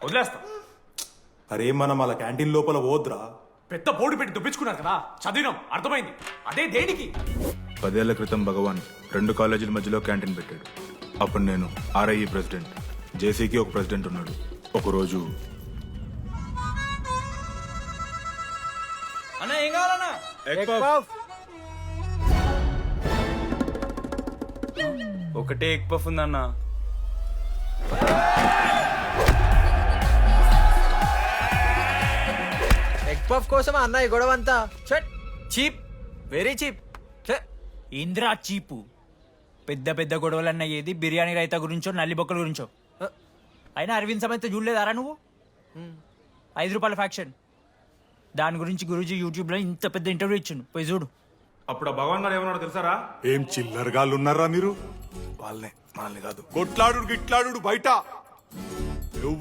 వదిలేస్తా. అరే మనం అలా క్యాంటీన్ లోపల పోద్రా. పెద్ద బోర్డు పెట్టి దుప్పించుకున్నారు కదా, చదివినాం, అర్థమైంది. అదే దేనికి? 10 ఏళ్ల క్రితం భగవాన్ 2 కాలేజీల మధ్యలో క్యాంటీన్ పెట్టాడు. అప్పుడు నేను ఆర్ఐఈ ప్రెసిడెంట్, జేసీకి ఒక ప్రెసిడెంట్ ఉన్నాడు. ఒకరోజు అన్న ఏం కావాలన్నా? ఒకటే ఎగ్ పఫ్ ఉందన్న. ఎగ్ పఫ్ కోసం అన్న ఈ గొడవ అంతా చీప్, వెరీ చీప్. ఇంద్రా చీపు. పెద్ద పెద్ద గొడవలన్న ఏది బిర్యానీ రైతా గురించో నల్లి బొక్కల గురించో. అయినా అరవింద్ సమేత చూడలేదారా నువ్వు? 5 రూపాయల ఫ్యాక్షన్ దాని గురించి గురూజీ యూట్యూబ్ లో ఇంత పెద్ద ఇంటర్వ్యూ ఇచ్చిండు, పోయి చూడు. అప్పుడు ఆ భగవాన్ గారు ఏమన్నాడు తెలుసారా? ఏం చిల్లరగాళ్ళు ఉన్నారా మీరు? వాళ్ళనే, మనల్ని కాదు. కొట్లాడు గిట్లాడు బయట